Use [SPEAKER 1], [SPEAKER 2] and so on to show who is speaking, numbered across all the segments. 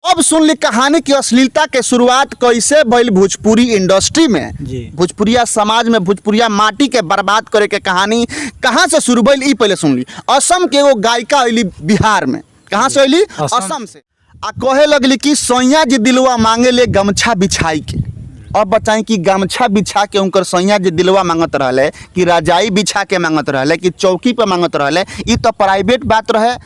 [SPEAKER 1] अब सुन ली कहानी की अश्लीलता के शुरुआत कैसे भइल भोजपुरी इंडस्ट्री में जी। भोजपुरिया समाज में भोजपुरिया माटी के बर्बाद करे के कहानी कहाँ से शुरू भइल ई पहले सुन ली। असम के वो गायिका अली बिहार में, कहाँ से अली? असम से। आ कहे लगली कि सैया जी दिलवा मांगे ले गमछा बिछाई के। अब बताएं कि गमछा बिछा के उनकर सैया जी दिलवा मांगत रहले कि रजाई बिछा के मांगत रहले कि चौकी पर मांगत रहले, ई तो प्राइवेट बात रहे।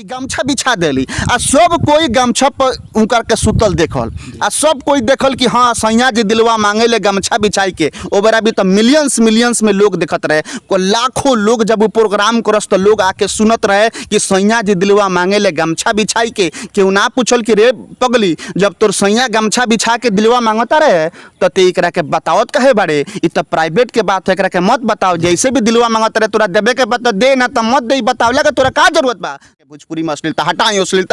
[SPEAKER 1] गमछा बिछा देली आ सब कोई गमछा पर उनकर के सुतल देखल आ सब कोई देखल कि हाँ सैया जी दिलवा मांगे ले गमछा बिछाई के। ओ बेरा भी तो मिलियंस में लोग देखत रहे, को लाखों लोग जब वो प्रोग्राम करस तो लोग आके सुनत रहे कि सैया जी दिलवा मांगे ले गमछा बिछाई के। केहू ना पूछल कि रे पगली जब तोर सैया गमछा बिछा के दिलवा मांगता रहे तो ते एकरा के बतावत कहे बारे? ई तो प्राइवेट के बात है, एकरा के मत बताओ। जैसे भी दिलवा मांगत रहे तोरा देबे के बता दे ना तो मत दे, बतावला के तोरा का जरूरत बा? भोजपुरी में अश्लीलता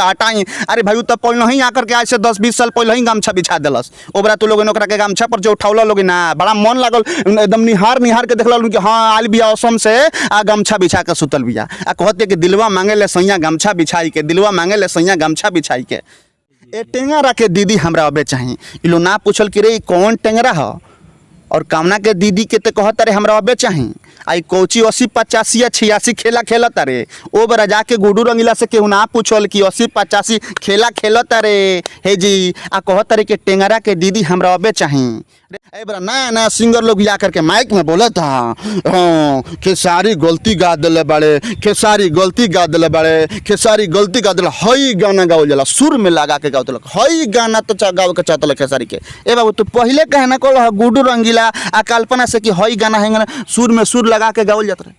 [SPEAKER 1] हटाई। अरे भाई तो पहले ही आकर के आज से 10-20 साल पहले ही गमछा बिछा दिलस। ओबरा तो लोग ओकरा के गमछा पर जो उठावला लोग ना बड़ा मन लागल, एकदम निहार के देखला कि हाँ आल बिया असम से आ गमछा बिछा के सुतल बिया आ कहते कि दिलवा मांगे ले सैया गमछा बिछाई के, दिलवा मांगे ले सैया गमछा बिछाई के। ए टेंगरा के दीदी हमरा अबे चाहिए। ई लोग ना पूछल कि रे कौन टेंगरा है और कामना के दीदी के ते कहत रे हमरा अबे चाहिए। आई कोची 80-85 या 86 खेला खेलत रे। ओ बरा जाके गुडू रंगीला से केहू ना पूछल कि 80-85 खेला खेलत रे हे जी आ कहत रे कि टेंगरा के दीदी हमरा अबे चाहिए। ए बरा नया सिंगर लोग या करके माइक में बोला था हाँ खेसारी गलती गा दिले बाड़े, खेसारी गलती गा दिले बाड़े, खेसारी गलती गा दिले। हई गाना गावल जाला सुर में लगा के गावत लग, हई गाना तो गावे के चाहत खेसारी के। ए बाबू तू पहले कहना कहल गुडू रंगीला आ कल्पना से कि हई गाना है सुर में सुर लगा के गावल जात रहे,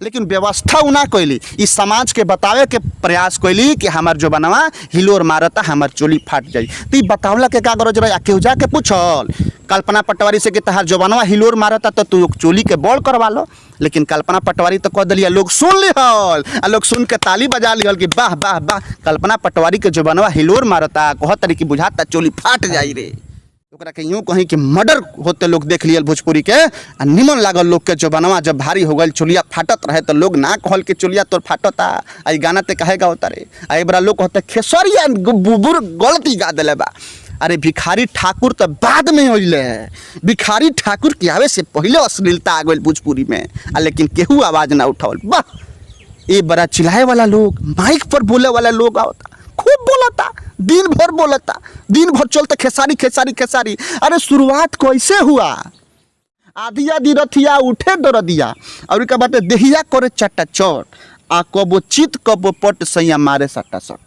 [SPEAKER 1] लेकिन व्यवस्था उ ना कैली। इस समाज के बतावे के प्रयास कैली कि हमार जो बनवा हिलोर मारता हमार चोली फाट जाई। तो बतावला के का गरज रहे? केहू जाके पूछल कल्पना पटवारी से कि तहार जो बनवा हिलोर मारता तो तू चोली के बॉल करवा लो। लेकिन कल्पना पटवारी तो कह दिलिया, लोग सुन लिहल आ लोग सुन के ताली बजा लिहल कि वाह वाह वाह कल्पना पटवारी के जो बनवा हिलोर मारता कहत तरी कि बुझाता चोली फाट जाई रे। ओकरा के यूँ कहीं कि मर्डर होते लोग देख लियल भोजपुरी के आ निमन लागल लोग के जो बनवा जब भारी हो गल चोलिया फाटत रहे तो लोग ना कहल कि चोलिया तोर फाटता आई गाना ते कहेगा होता रे। आई बड़ा लोग कहते खेसरिया बुबुर गलती गा दिले बा। अरे भिखारी ठाकुर तो बाद में होइले है, भिखारी ठाकुर के आवे से पहले अश्लीलता आ गई भोजपुरी में आ लेकिन केहू आवाज ना उठावल। वाह ये बड़ा चिल्लाए वाला लोग, माइक पर बोले वाला लोग आवता, खूब बोलता, दिन भर बोलता, दिन भर चलते खेसारी खेसारी खेसारी। अरे शुरुआत कैसे हुआ? आधी आधी रथिया उठे दरदिया और का बाटे देहिया करे चट्टा चोट आ कबो चित कबो पट सैया मारे सट्टा सट।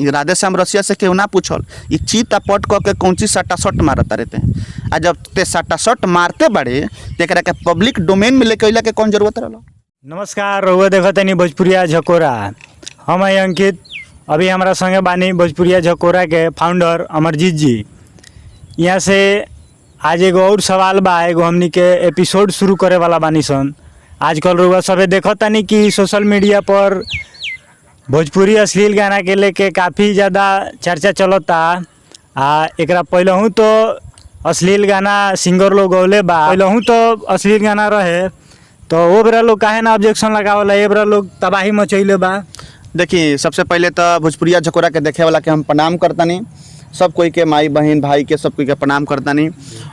[SPEAKER 1] राधे श्याम रसिया से केहू ना पूछल ये चित आ पट कह के कौन चीज सट्टा सट मारता रहते हैं। आ जब ते सट्टा सट मारते बड़े तेकरा के पब्लिक डोमेन में लेके अइला के कौन जरूरत रहल?
[SPEAKER 2] नमस्कार, रउआ देखतनी भोजपुरिया झकोरा। हम है अंकित। अभी हमारा संगे बानी भोजपुरिया झकोरा के फाउंडर अमरजीत जी। यहाँ से आज एगो और सवाल बा, एगो हमनी के एपिसोड शुरू करे वाला बानी सन। आजकल रउआ सबे देखतानी कि सोशल मीडिया पर भोजपुरी अश्लील गाना के लेके काफ़ी ज़्यादा चर्चा चलता। एकरा पहलहू तो अश्लील गाना सिंगर लोग गौले बा, पहलहू तो अश्लील गाना रहे तो वो बेरा लोग काहे ना ऑब्जेक्शन लगावला, ये बेरा लोग तबाही मचैले बा।
[SPEAKER 1] देखिए सबसे पहले तो भोजपुरिया झकोरा के देखे वाला के हम प्रणाम करतानी, सब कोई के माई बहन भाई के सब कोई के प्रणाम करतानी।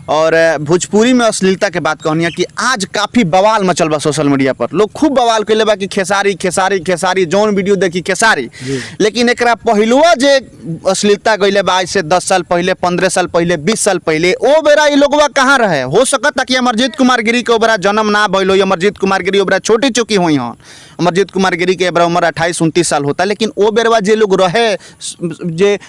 [SPEAKER 1] और भोजपुरी में अश्लीलता के बात कहनी है कि आज काफ़ी बवाल मचल बा सोशल मीडिया पर, लोग खूब बवाल कैले बा कि खेसारी खेसारी खेसारी जौन वीडियो देखी खेसारी। लेकिन एकरा पहलुआ जे अश्लीलता गईले बा आज से 10 साल पहले, 15 साल पहले, 20 साल पहले, ओ बेरा ये लोगवा कहाँ रहे? हो सकता कि अमरजीत कुमार गिरी के ओबरा जन्म ना भइल हो, अमरजीत कुमार गिरी ओबरा छोटी चुकी हुई हन। अमरजीत कुमार गिरी के एबरा उम्र 28-29 साल होता। लेकिन ओ बेरवा जे लोग रहे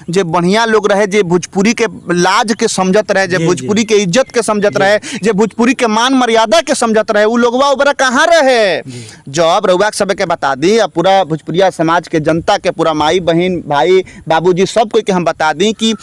[SPEAKER 1] जे बढ़िया लोग रहे, जे भोजपुरी के लाज के समझत रहे, जे भोजपुरी के इज्जत के समझत रहे, जे भोजपुरी के मान मर्यादा के समझत रहे, उ लोगवा ओबरा कहाँ रहे? जब रउआ सब के बता दी पूरा भोजपुरिया समाज के जनता के पूरा माई बहन भाई बाबूजी सब कोई के हम बता दी कि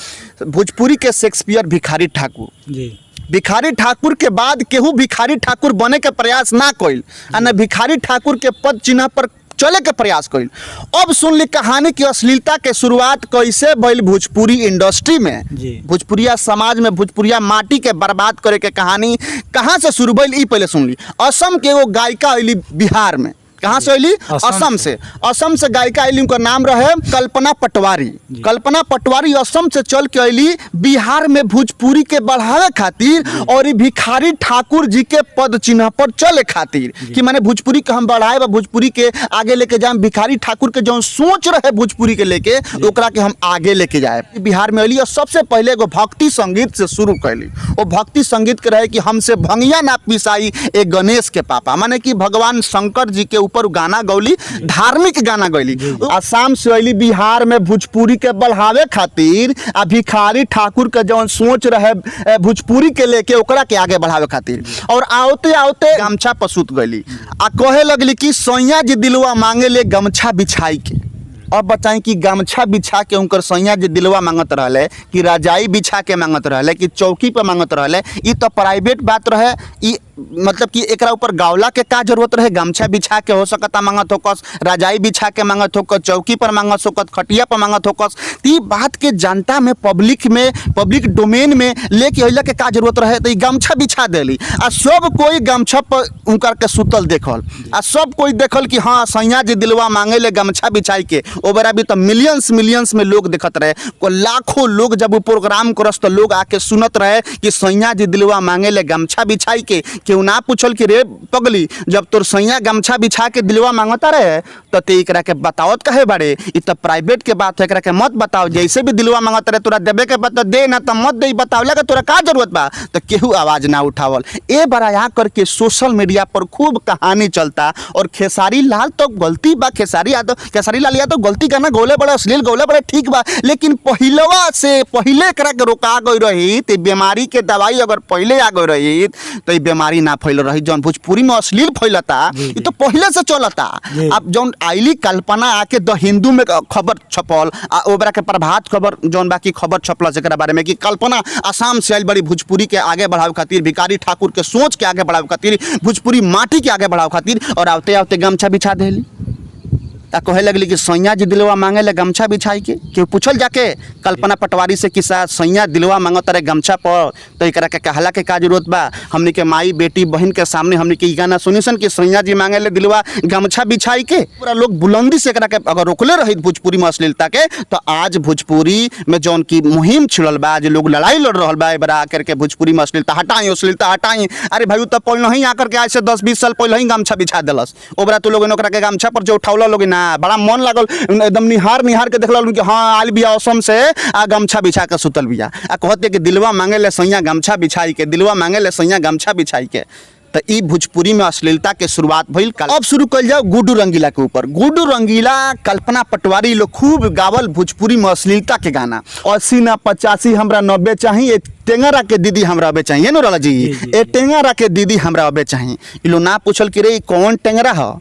[SPEAKER 1] भोजपुरी के शेक्सपियर भिखारी ठाकुर भिखारी ठाकुर के बाद केहू भिखारी ठाकुर बने के प्रयास ना कइल आ न भिखारी ठाकुर के पद चिन्ह पर चले के प्रयास कइल। अब सुन ली कहानी की अश्लीलता के शुरुआत कैसे भइल भोजपुरी इंडस्ट्री में, भोजपुरिया समाज में भोजपुरिया माटी के बर्बाद करे के कहानी कहाँ से शुरू भइल ई पहले सुन ली। असम के वो गायिका अली बिहार में, कहाँ से अली? असम से। असम से गायिका अली, उनका नाम रहे कल्पना पटवारी। कल्पना पटवारी असम से चल के अली बिहार में भोजपुरी के बढ़ावे खातिर और ई भिखारी ठाकुर जी के पद चिन्ह पर चले खातिर कि माने भोजपुरी के हम बढ़ाए, भोजपुरी के आगे लेके जाए। भिखारी ठाकुर के जो सोच रहे भोजपुरी के लेके ओकरा के हम आगे लेके जाए। बिहार में अली और सबसे पहले एगो भक्ति संगीत से शुरू कैली। वो भक्ति संगीत के रहे कि हमसे भंगिया ना पिसाई ए गणेश के पापा, माने कि भगवान शंकर जी के ऊपर गाना गौली, धार्मिक गाना गौली। आसाम से अली बिहार में भोजपुरी के बढ़ावे खातिर आ भिखारी ठाकुर के जो सोच रहे भोजपुरी के लेके ओकरा के आगे बढ़ावे खातिर, और आवते आवते गमछा पसूत गईली आ कहे लगली कि सैया जी दिलवा मांगे ले गमछा बिछाई के। अब बताएं कि गमछा बिछा के उनकर सैया जी दिलवा मांगत रहले, कि रजाई बिछा के मांगत रहले, कि चौकी पर मांगत रहले, ई तो प्राइवेट बात रहे। ई मतलब कि एकरा ऊपर गावला के का जरूरत रहे? गमछा बिछा के हो सकता मांगत होकस, रजाई बिछा के मांगत होकस, चौकी पर मांगत होकस, खटिया पर मांगत होकस। ती बात के जनता में, पब्लिक डोमेन में लेके अइला के का जरूरत रहे? तो ई गमछा बिछा देली आ सब कोई गमछा पर उनकर के सुतल देखल आ सब कोई देखल कि हाँ सैया जी दिलवा मांगे ले गमछा बिछाई के। ओबरा भी तो मिलियंस में लोग देखत रहे, को लाखों लोग जब वो प्रोग्राम करस तो लोग आके सुनत रहे कि सैया जी दिलवा मांगे ले गमछा बिछाई के। केहू ना पूछल कि रे पगली, जब तोर सैया गमछा बिछा के दिलवा मांगता रहे तो ते एकरा के बतावत कहे बारे? ई तो प्राइवेट के बात है, एकरा के मत बताओ। जैसे भी दिलवा मांगता रहे, तोरा देबे के बता दे, ना तो मत दे, बतावला के तोरा का जरूरत बा? तो केहू आवाज ना उठावल। ए बड़ा करके सोशल मीडिया पर खूब कहानी चलता। और खेसारी लाल तो गलती बा, खेसारी लाल यादव गलती गाना गौले बड़े, अश्लील गौले बड़े, ठीक बा, लेकिन पहिलवा से पहले एकरा के रोका गई रही तो बीमारी के दवाई अगर पहले आ गई रही तो ये बीमारी ना फैल रही। जौन भोजपुरी में अश्लील फैलता ये तो पहले से चलता। अब जौन आइली कल्पना आके द हिंदू में खबर छपल, ओबरा के प्रभात खबर जौन बाकी खबर छपल एकरा बारे में कि कल्पना आसाम से आइल बड़ी भोजपुरी के आगे बढ़ावे खातिर, भिखारी ठाकुर के सोच के आगे बढ़ावे खातिर, भोजपुरी माटी के आगे बढ़ावे खातिर, और आवते आवते गमछा बिछा देली। ता कहे लगली कि सैया जी दिलवा मांगे ले गमछा बिछाई के। केहू पूछल जाके कल्पना पटवारी से कि सैया दिलवा मांगत रहे गमछा पर तो एकरा के कहला के का जरूरत बा? हमनी के माई बेटी बहन के सामने हमनी के गाना सुनी सन कि सैया जी मांगे ले दिलवा गमछा बिछाई के। पूरा लोग बुलंदी से एकरा के अगर रोकले रही भोजपुरी में अश्लीलता के तो आज भोजपुरी में जौन की मुहिम छिड़ल बा, आज लोग लड़ाई लड़ रहा बा बड़ा आकर के भोजपुरी में अश्लीलता हटाई। अरे भाई तो पहले नहीं आकर के आज से 10-20 साल पहले ही गमछा बिछा दिलस। ओबरा तो लोग ओकरा के गमछा पर जो उठावला लोग ना बड़ा मन लागल, एकदम निहार के देखला कि हाँ आल बिया असम से आ गमछा बिछा के सुतल बिया आ कहते कि दिलवा मांगे ले सैया गमछा बिछाई के, दिलवा मांगे ले सैया गमछा बिछाई के। तो ई भोजपुरी में अश्लीलता के शुरुआत भइल। अब शुरू कल जाओ गुड्डू रंगीला के ऊपर। गुड्डू रंगीला, कल्पना पटवारी लोग खूब गावल भोजपुरी में अश्लीलता के गाना। 80 ना 85 हमरा 90 चाहिए, टेंगरा के दीदी हमरा अबे चाहिए नो जी, ए टेंगरा के दीदी हमरा अबे चाहिए। ई लोग ना पूछल कि रे कौन टेंगरा है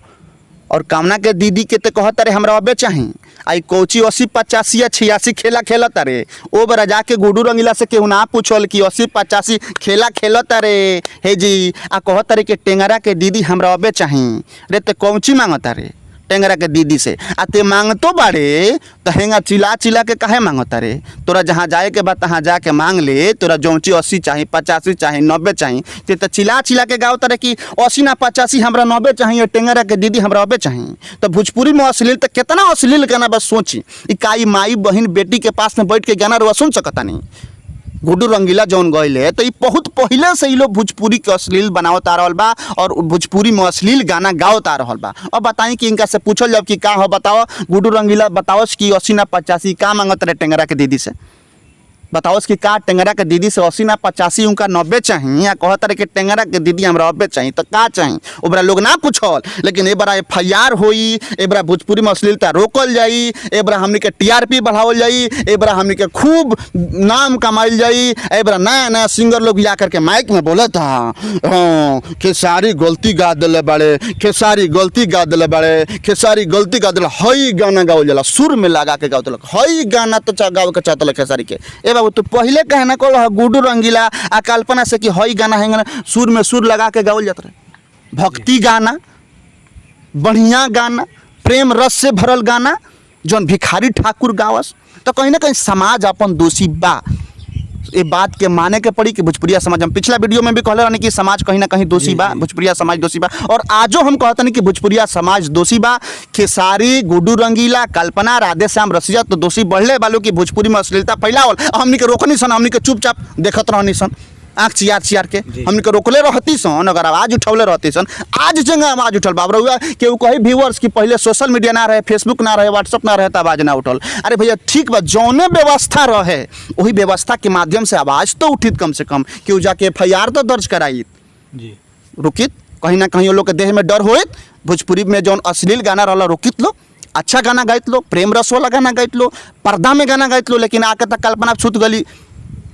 [SPEAKER 1] और कामना के दीदी के तो कहता रे हमरा अबे चाहिए। आई कोची 80 85 या 86 खेला खेलता रे। ओ बरा जाके गुड्डू रंगीला से केहू ना पूछल कि 80 85 खेला खेलता रे हे जी, आ कहता रे कि टेंगरा के दीदी हमरा अबे चाहिए। रे तो कौची मांगता रे टेंगरा के दीदी से? आ ते मांगतो बाड़े तो हेंगा चिल्ला के काहे मांगता रे? तोरा जहाँ जाए के बाद तहाँ जाके मांग ले। तोरा जौची 80 चाहिए, 85 चाहिए, 90 चाहिए, ते तो चिल्ला के गावता रे कि 80 ना 85 हमरा 90 चाहिए, टेंगरा के दीदी हमरा अबे चाहिए। तो भोजपुरी में अश्लील तो कितना अश्लील गाना बस सोची। इकाई माई बहन बेटी के पास में बैठ के गाना रुआ सुन सकता नहीं। गुड्डू रंगीला जौन गइले तो ये बहुत पहले से ही लोग भोजपुरी के अश्लील बनावत आ रहल बा और भोजपुरी में अश्लील गाना गावत आ रहल बा। अब बताई कि इनका से पूछल जाओ कि का हो, बताओ गुड्डू रंगीला बताओ कि 80 ना 85 का मांगत रहे टेंगरा के दीदी से? बताओ कि का टेंगरा के दीदी से 80 ना 85 उनका 90 चाहिए, या कहता रहे कि टेंगरा के दीदी हमरा 90 चाहिए। तो का चाहिए ओबरा लोग ना पूछल। लेकिन ए बड़ा FIR होई, ए बड़ा भोजपुरी में अश्लीलता रोकल जाई, ए बड़ा हमनी के TRP बढ़ावल जाई, ए बड़ा हमनी के खूब नाम कमाइल जाई। ए बड़ा नया सिंगर लोग या करके माइक में बोला था हाँ खेसारी गलती गा दिले बाड़े, खेसारी गलती गा दिले बाड़े, खेसारी गलती गा दिले। हई गाना गावल जाला, सुर में लगा के गावत, हई गाना तो गावे के चाहत खेसारी के। बाबू तो पहले कहना को गुड्डू रंगीला आ कल्पना से कि हई गाना है सुर में सुर लगा के गावल जाता रहे। भक्ति गाना, बढ़िया गाना, प्रेम रस से भरल गाना जौन भिखारी ठाकुर गावस। तो कहीं ना कहीं समाज अपन दोषी बा। ये बात के माने के पड़ी कि भोजपुरिया समाज, हम पिछला वीडियो में भी कहले रहनी कि समाज कहीं ना कहीं दोषी बा, भोजपुरिया समाज दोषी बा, और आजो हम कहते नहीं कि भोजपुरिया समाज दोषी बा। खेसारी, गुड्डू रंगीला, कल्पना, राधेश्याम रसिया तो दोषी बढ़ले वालों की भोजपुरी में अश्लीलता फैलावल, हमनी के रोकनी सन, हमनी के चुपचाप देखत रहनी सन, आँख चियार चियार के हमनी के रोकले रहती सन, अगर आवाज उठौले रहती सन। आज जगह आवाज उठल बाबरा हुआ केहू कही व्यूअर्स की पहले सोशल मीडिया ना रहे, फेसबुक ना रहे, व्हाट्सअप ना रहे तो आवाज ना उठल। अरे भैया ठीक बा, जौने व्यवस्था रहे वही व्यवस्था के माध्यम से आवाज तो उठित, कम से कम केहू जाके FIR तो दर्ज कराई जी, रुकित कहीं ना कहीं वो लोग के देह में डर होइत। भोजपुरी में जौन अश्लील गाना रहला रोकित लो, अच्छा गाना गाइत लो, प्रेम रस वाला गाना गाइत लो, पर्दा में गाना गाइत लो, लेकिन आके तक कल्पना छूट गली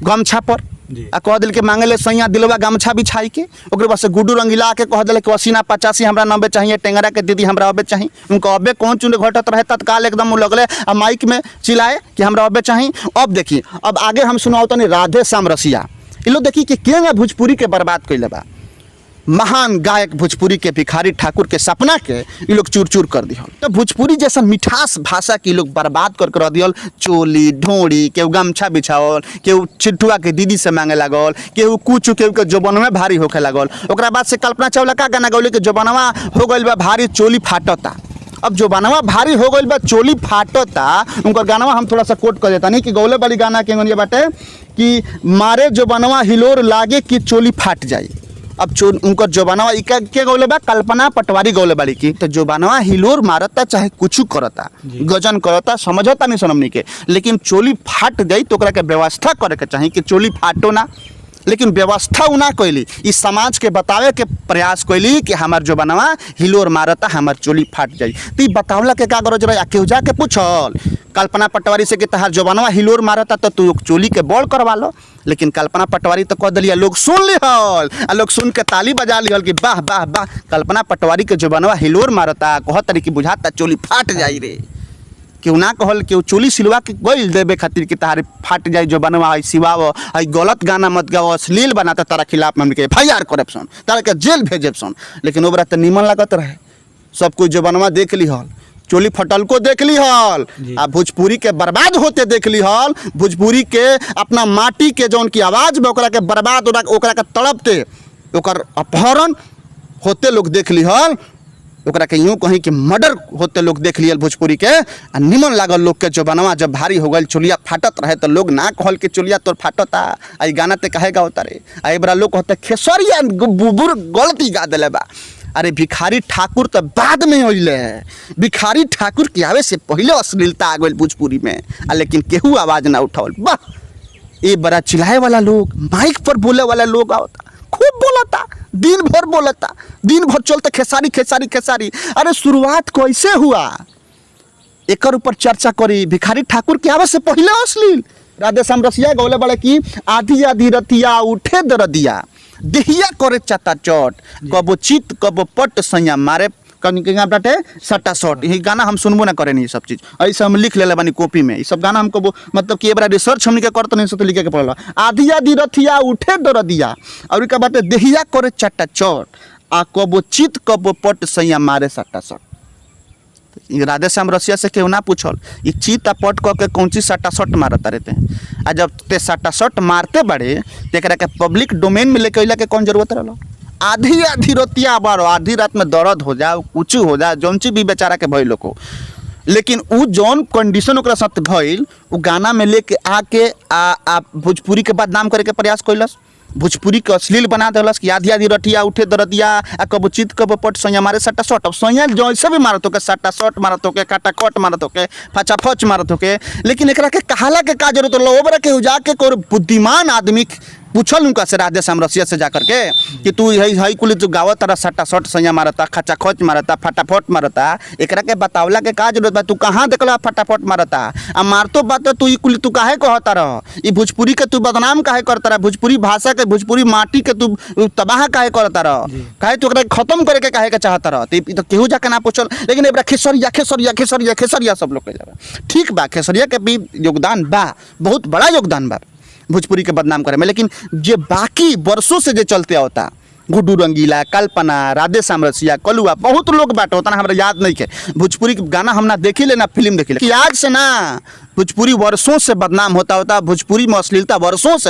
[SPEAKER 1] गमछा पर आ कह दिल के मांगे ले सैया दिलवा गमछा बिछाई के, ओकरे बाद से गुड्डू रंगीला के कह दिल कि 80 ना 85 हमरा 90 चाहिए, टेंगरा के दीदी हमरा अबे चाहिए, उनका अबे कौन चुने घटत रहे, तत्काल एकदम वो लगले आ माइक में चिल्लाए कि हमरा अबे चाहिए। अब देखिए, अब आगे हम सुनाओ तनी राधेश्याम रसिया, ये लोग देखिए कि केंगा भोजपुरी के बर्बाद कैले बा। महान गायक भोजपुरी के भिखारी ठाकुर के सपना के ये लोग चूर चूर कर दिया। तो भोजपुरी जैसा मिठास भाषा के लोग बर्बाद कर रह दियल। चोली ढोड़ी, केहू गमछा बिछावल, केहू चिट्ठुआ के दीदी से मांगे लागल, केहू कुछ केहू के जोबनवा भारी होखे लागल। ओकरा बाद से कल्पना चावला का गाना गौले के जोबनवा हो गइल बा भारी, चोली फाटता। अब जो बनवा भारी हो गइल बा, चोली फाटता, उनकर गाना हम थोड़ा सा कोट कर देता नहीं कि गौले वाली गाना के बाटे कि मारे जो बनवा हिलोर लागे कि चोली फाट जाई। अब उनकर जोबानवा के गौले बा, कल्पना पटवारी गौले बाड़ी की, तो जोबानवा हिलोर मारता चाहे कुछ करता, गजन करता, समझता नहीं सनमनी के, लेकिन चोली फाट गई तो ओकरा के व्यवस्था करे के चाहिए कि चोली फाटो ना, लेकिन व्यवस्था उ ना कैली। इस समाज के बतावे के प्रयास कैली कि हमार जोबानवा हिलोर मारता, हमार चोली फाट जाई। तो ये बतावला के का गरज रहे? केहू जाके पूछल कल्पना पटवारी से कि तहार जोबानवा हिलोर मारता तो तू चोली के बॉल करवा लो, लेकिन कल्पना पटवारी तो कह दिलिया, लोग सुन लिहल आ लोग सुन के ताली बजा लिहल कि वाह वाह वाह, कल्पना पटवारी के जोबानवा हिलोर मारता, कहत तरी कि बुझाता चोली फाट जाई रे। केहू ना कहल केहू चोली सिलवा के गइल देवे खातिर कि तहारे फाट जाए जोबानवा, आई सिवाव, आई गलत गाना मत गाओ, अश्लील बनाता, तारा खिलाफ में हमके FIR करब सन, तारा के जेल भेजेब सन। लेकिन ओकरा तो निमन लागत रहे, सब कोई जोबानवा देख लिहल, चोली फटल को देख लिहल, आ भोजपुरी के बर्बाद होते देख लिहल, भोजपुरी के अपना माटी के जौन की आवाज में ओकरा के बर्बाद, ओकरा के तड़पते, ओकर अपहरण होते लोग देख लिहल, ओकरा के यूँ कहीं कि मर्डर होते लोग देख लियल भोजपुरी के। आ निमन लागल लोग के जोबानवा जब भारी हो गई, चोलिया फाटत रहे तो लोग ना कहल कि चोलिया तोर फाटता, आई गाना ते कहेगा होता रे, आई बड़ा लोग कहते खेसरिया बुबुर गलती गा दिले बा। अरे भिखारी ठाकुर तो बाद में होइले है, भिखारी ठाकुर के आवे से पहले अश्लीलता आ गई भोजपुरी में, लेकिन केहू आवाज ना उठावल। वाह, ये बड़ा चिल्लाए वाला लोग, माइक पर बोले वाला लोग आवता, खूब बोलता, दिन भर बोलता, दिन भर चलता खेसारी खेसारी खेसारी। अरे शुरुआत कैसे हुआ एक ऊपर चर्चा करी। भिखारी ठाकुर के आवे से पहले अश्लील राधेश्याम रसिया गौले बड़े की, आधी आधी रतिया उठे दरदिया, देहिया करे चटा चट, कबो चित कबो पट सैया मारे बाटे सट्टा शॉट। यही गाना हम सुनबो ना करे नहीं, सब चीज़ ऐसे हम लिख ले बानी कॉपी में। ये सब गाना हमको मतलब कि बड़ा रिसर्च हमने करते नहीं, तो लिखे के पड़ला। आधी आधी रथिया उठे दरदिया, और का बाटे देहिया करे चट्टा चट, आ कबो चित कबो पट सैया मारे सट्टा शॉट। राधेश्याम रसिया से केहू ना पूछल ये चित आ पट कह के कौन चीज सट्टा शॉट मारता रहते हैं। आ जब ते सट्टा शॉट मारते बड़े तो एक के पब्लिक डोमेन में लेके अला के कौन जरूरत रहा? आधी आधी रतिया बारो, आधी रात में दर्द हो जाए, कुछ हो जाए, जौन चीज भी बेचारा के भइल को, लेकिन उ जौन कंडीशन ओकरा साथ भइल, उ गाना में लेके आके आ भोजपुरी के बदनाम करे के प्रयास कैलस, भोजपुरी के अश्लील बना दिलस कि आधी आधी रटिया उठे दरदिया, आ कबो चित कबो पट सैया मारे सट्टा शॉट। अब सैया जैसे भी मारत होके, सट्टा शॉट मारत होके, काटा कट मारत होके, फचा फच मारत होके, लेकिन एकरा के कहाला के का जरूरत रहा? ओबरा के जाके कोई बुद्धिमान आदमी पूछल उनका से राधेश्याम रसिया से जाकर के कि तू हई कुल तू गावत तारा सट्टा शॉट सैया मारता, खचा खच मारता, फटाफट मारता, एकरा के बतावला के का जरूरत बा? तू कहाँ देखला फटाफट मारता? आ मारतो बात तू ई कुल तू काहे कहता रह? ई भोजपुरी के तू बदनाम काहे करता रह? भोजपुरी भाषा के, भोजपुरी माटी के तू तबाह काहे करता रह? काहे तू एकरा खत्म करे के काहे के चाहता रह? तो केहू जाके ना पूछल, लेकिन एबरा खेसरिया खेसरिया खेसरिया खेसरिया सब लोग कह। ठीक बा, खेसरिया के भी योगदान बा, बहुत बड़ा योगदान बा भोजपुरी के बदनाम करे में, लेकिन जे बाकी वर्षों से जे चलते होता, गुड्डू रंगीला, कल्पना, राधेश्याम रसिया, कलुआ, बहुत लोग बाटे होता ना, हमरा याद नहीं के भोजपुरी के गाना हम ना देखी ले ना फिल्म देखी ले, कि आज से ना भोजपुरी वर्षों से बदनाम होता, भोजपुरी में अश्लीलता वर्षों से